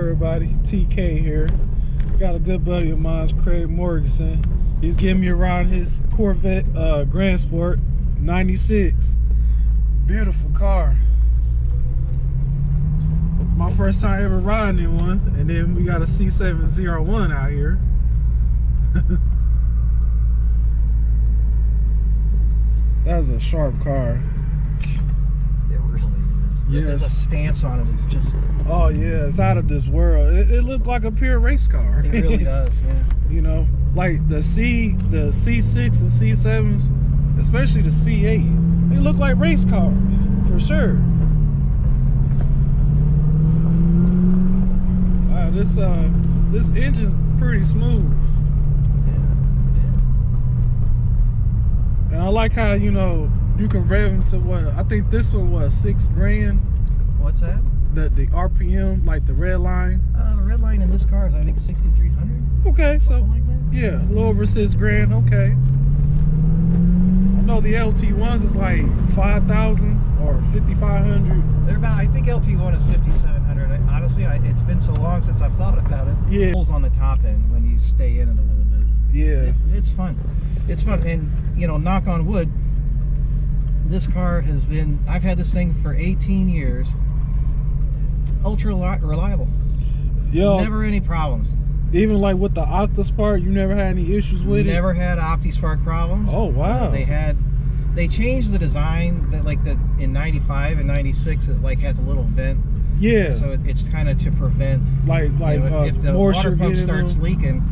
everybody? TK here. Got a good buddy of mine, Craig Morganson. He's giving me a ride in his Corvette Grandsport 96. Beautiful car. My first time ever riding in one. And then we got a C701 out here. That was a sharp car. It really is. Yes. The stamps on it is just... Oh yeah, it's out of this world. It looked like a pure race car. It really does, yeah. You know, like the C6 and C7s, especially the C8, they look like race cars, for sure. This engine's pretty smooth. Yeah, it is. And I like how, you know, you can rev them to what, I think this one was $6 grand. What's that? The RPM, like the red line. The red line in this car is, I think, 6,300. Okay, so like that. Yeah, a little over $6 grand. Okay. I know the LT1s is like 5,000 or 5,500. They're about, I think LT1 is 5,700. Honestly, it's been so long since I've thought about it. Yeah. Holes on the top end when you stay in it a little bit. Yeah. It's fun. It's fun, and you know, knock on wood, this car has been, I've had this thing for 18 years. Ultra reliable. Yo, never any problems. Even like with the Octaspark, you never had any issues with it? Never had OptiSpark problems. Oh wow. They changed the design that in 95 and 96 it like has a little vent. Yeah. So it's kind of to prevent like you know, if the water pump starts leaking,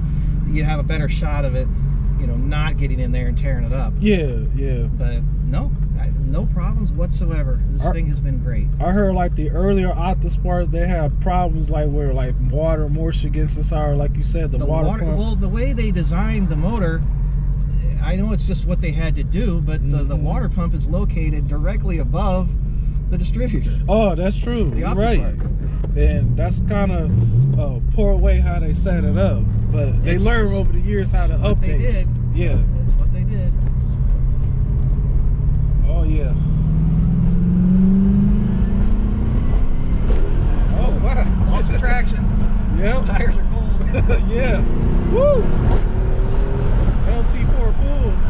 you have a better shot of it, you know, not getting in there and tearing it up. Yeah, yeah. But no problems whatsoever. This thing has been great. I heard like the earlier Octasparks, they have problems like where like water moisture gets inside, or like you said, the water pump. Well, the way they designed the motor, I know it's just what they had to do, but the water pump is located directly above the distributor. Oh, that's true. The right. And that's kind of a poor way how they set it up. But they learned over the years how to update. They did. Yeah. That's what they did. Oh yeah. Oh wow. Lost some traction. Yep. Tires are cold. Yeah. Woo! LT4 pulls.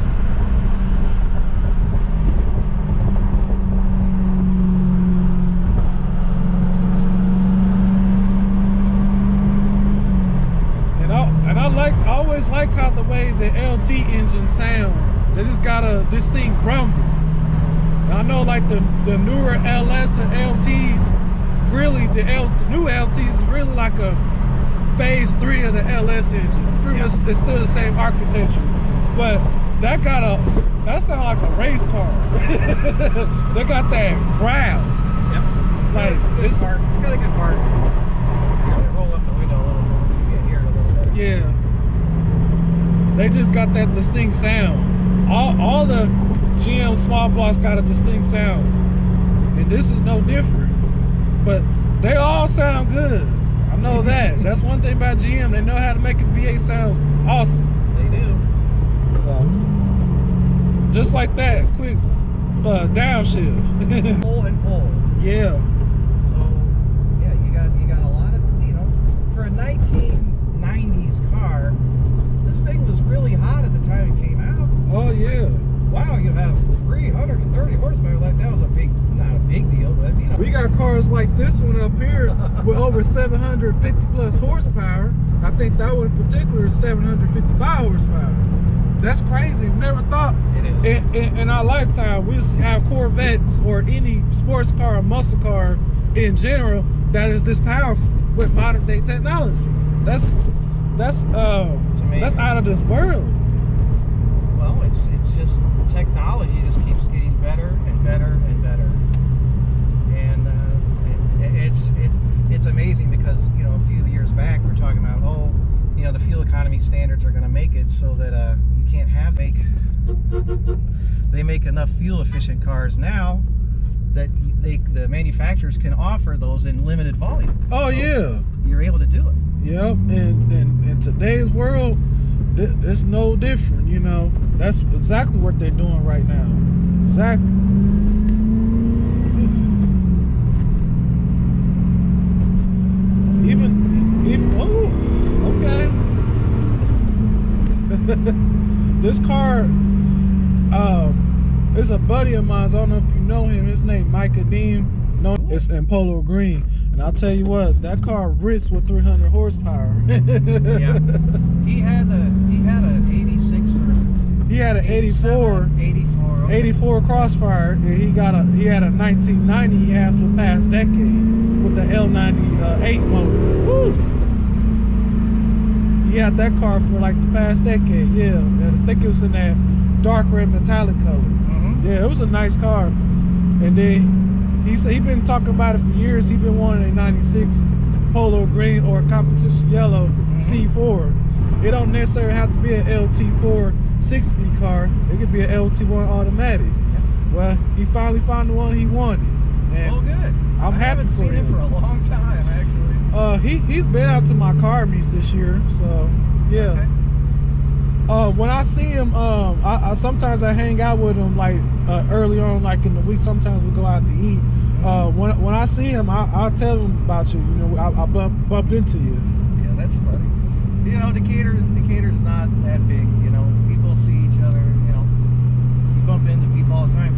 I always like how the way the LT engines sound. They just got a distinct rumble. And I know like the newer LS and LTs, really the new LTs is really like a phase 3 of the LS engine. Pretty much it's still the same architecture. But that sounds like a race car. They got that growl. Yep. Like it's got a good part. Roll up the window a little bit. You can hear it a little bit. Yeah. They just got that distinct sound. All the GM small blocks got a distinct sound. And this is no different. But they all sound good. I know that. That's one thing about GM. They know how to make a V8 sound awesome. They do. So, just like that, quick downshift. Pull and pull. Yeah. So, yeah, you got a lot of, you know, for a 1990s car, this thing was really hot at the time it came out. Oh yeah. Wow, you have 330 horsepower. Like that was not a big deal, but you know. We got cars like this one up here with over 750 plus horsepower. I think that one in particular is 755 horsepower. That's crazy. We never thought it is. In our lifetime we'll have Corvettes or any sports car or muscle car in general that is this powerful with modern day technology. That's out of this world. Well, it's just technology just keeps getting better and better and better, and it's amazing because you know a few years back we're talking about you know the fuel economy standards are going to make it so that you can't they make enough fuel efficient cars now that the manufacturers can offer those in limited volume. Oh, so yeah. You're able to do it. Yep, and in today's world, it's no different, you know. That's exactly what they're doing right now. Exactly. even oh, okay. This car is a buddy of mine. I don't know if you know him. His name Micah Dean. No, it's in Polo Green. And I'll tell you what, that car rips with 300 horsepower. Yeah. He had an 86 or he had an 84. 84. Okay. 84 Crossfire, and he had a 1990 half the past decade with the L98 motor. Woo! He had that car for like the past decade. Yeah, I think it was in that dark red metallic color. Mm-hmm. Yeah, it was a nice car. And then he said he been talking about it for years. He been wanting a 96 Polo Green or a competition yellow C4. It don't necessarily have to be an LT4 6-speed car. It could be an LT1 automatic. Well, he finally found the one he wanted. And oh, good. I'm happy haven't for seen him for a long time, actually. He's been out to my car meets this year, so yeah. Okay. When I see him, I sometimes I hang out with him like early on, like in the week. Sometimes we go out to eat. When I see him, I'll tell him about you. You know, I'll bump into you. Yeah, that's funny. You know, Decatur's not that big. You know, people see each other. You know, you bump into people all the time.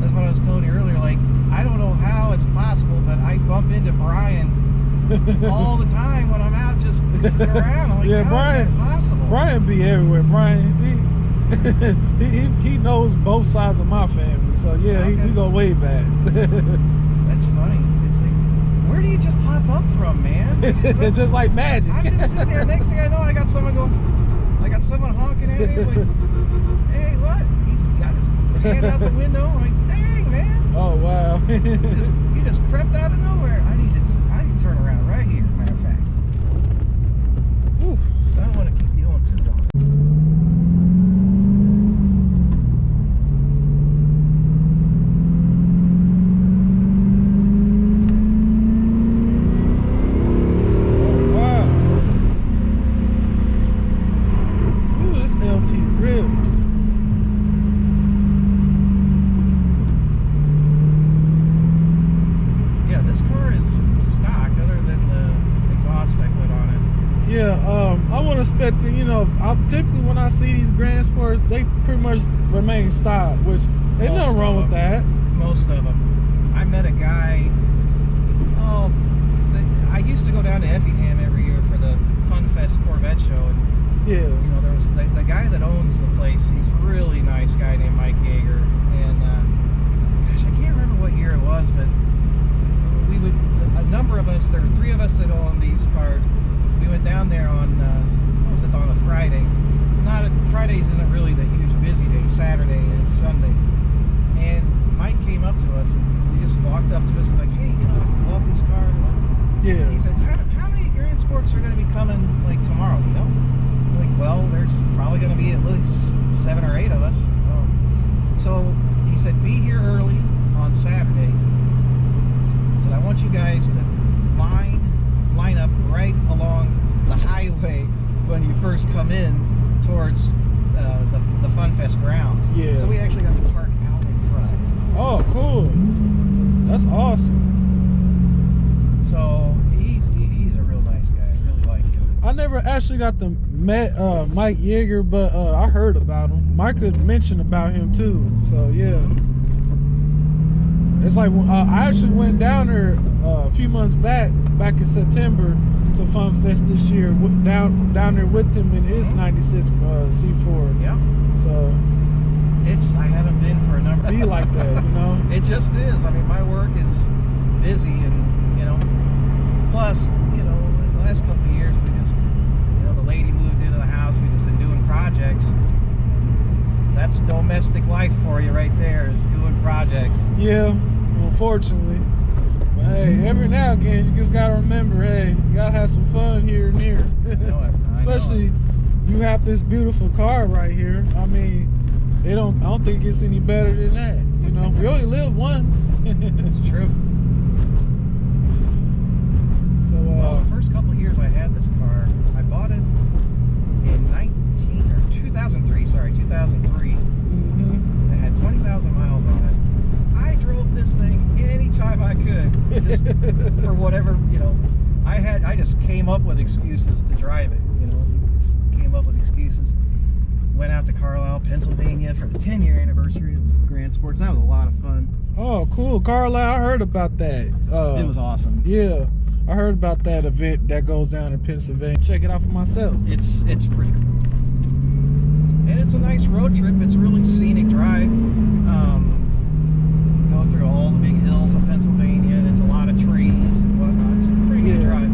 That's what I was telling you earlier. Like, I don't know how it's possible, but I bump into Brian all the time when I'm out just goofing around. I'm like, yeah, how Brian, is that possible? Brian be everywhere. Brian, he knows both sides of my family. So yeah, okay. we go way back. That's funny. It's like, where do you just pop up from, man? It's just like magic. I'm just sitting there. Next thing I know, I got someone honking at me. It's like, hey, what? He's got his hand out the window. I'm like, dang, man. Oh wow. you just crept out of nowhere. I need to turn around right here. Matter of fact. Whew. I don't want to keep you on too long. LT ribs. Yeah, this car is stock other than the exhaust I put on it. Yeah, I want to expect that, you know, typically when I see these Grandsports, they pretty much remain stock, which ain't nothing wrong with that. Most of them. I met a guy, I used to go down to Effingham every year for the Fun Fest Corvette show, and yeah, you know, there was the guy that owns the place. He's a really nice guy named Mike Yeager, and gosh, I can't remember what year it was, but we would, a number of us, there were 3 of us that owned these cars. We went down there on what was it, on a Friday. Fridays isn't really the huge busy day. Saturday is Sunday, and Mike came up to us and he just walked up to us and like, hey, you know, I love these cars. Yeah. And he said, how many Grandsports are going to be coming like tomorrow? You know? Like, well, there's probably going to be at least 7 or 8 of us. So he said, be here early on Saturday. He said, I want you guys to line up right along the highway when you first come in towards the Fun Fest grounds. Yeah. So we actually got to park out in front. Oh, cool. That's awesome. So he's a real nice guy. I really like him. I never actually got to met Mike Yeager, but I heard about him. Mike had mentioned about him too. So yeah, it's like I actually went down there a few months back in September to Fun Fest this year. Down there with him in his '96 C4. Yeah. So I haven't been for a number. Be like that, you know. It just is. I mean, my work is busy, and you know, plus, you know, the last couple of years we just, you know, the lady moved into the house. We've just been doing projects. That's domestic life for you right there, is doing projects. Yeah, unfortunately. But hey, every now and again, you just gotta remember, hey, you gotta have some fun here and there. Especially, you have this beautiful car right here. I mean, I don't think it gets any better than that. You know, we only live once. That's true. So, well, the first couple of years I had this car, I bought it in 2003. Sorry, 2003. It had 20,000 miles on it. I drove this thing anytime I could, just for whatever, you know. I just came up with excuses to drive it. You know, just came up with excuses. Went out to Carlisle, Pennsylvania for the 10-year anniversary of Grandsports. That was a lot of fun. Oh, cool. Carlisle, I heard about that. It was awesome. Yeah, I heard about that event that goes down in Pennsylvania. Check it out for myself. It's pretty cool. And it's a nice road trip. It's a really scenic drive. Go through all the big hills of Pennsylvania, and it's a lot of trees and whatnot. It's a pretty good drive.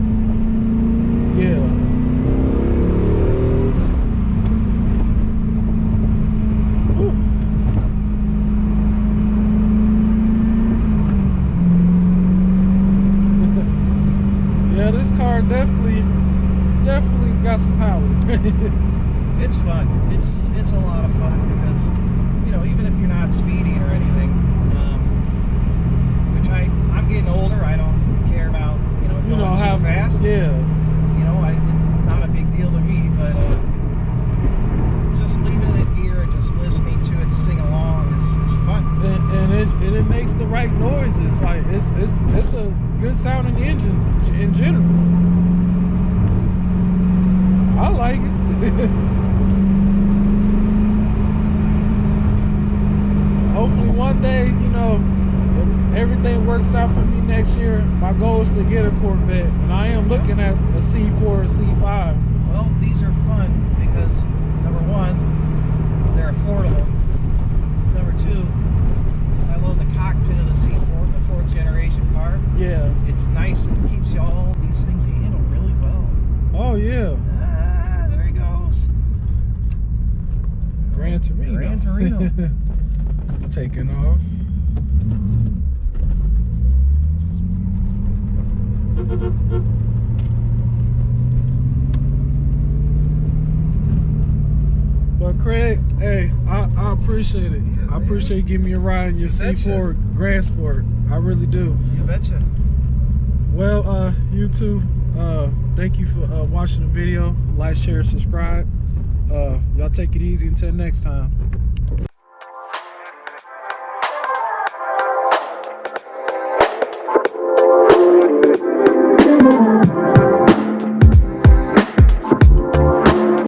Yeah. Whew. Yeah, this car definitely got some power. It's fun. It's a lot of fun because, you know, even if you're not speeding or anything, which I'm getting older, I don't care about, you know, going too fast. Yeah. You know, it's not a big deal to me, but just leaving it here and just listening to it sing along is fun. And it makes the right noises. Like it's a good sounding engine in general. I like it. Hopefully one day, you know, if everything works out for me next year, my goal is to get a Corvette, and I am looking at a C4 or C5. Well, these are fun because, number one, they're affordable. Number two, I love the cockpit of the C4, the 4th generation car. Yeah. It's nice and it keeps you all these things handle really well. Oh yeah. Ah, there he goes. Gran Torino. Gran Torino. It's taking off. But Craig, hey, I appreciate it. Yeah, I appreciate you giving me a ride in your C4 Grandsport. I really do. You betcha. Well, YouTube, thank you for watching the video. Like, share, subscribe. Y'all take it easy until next time.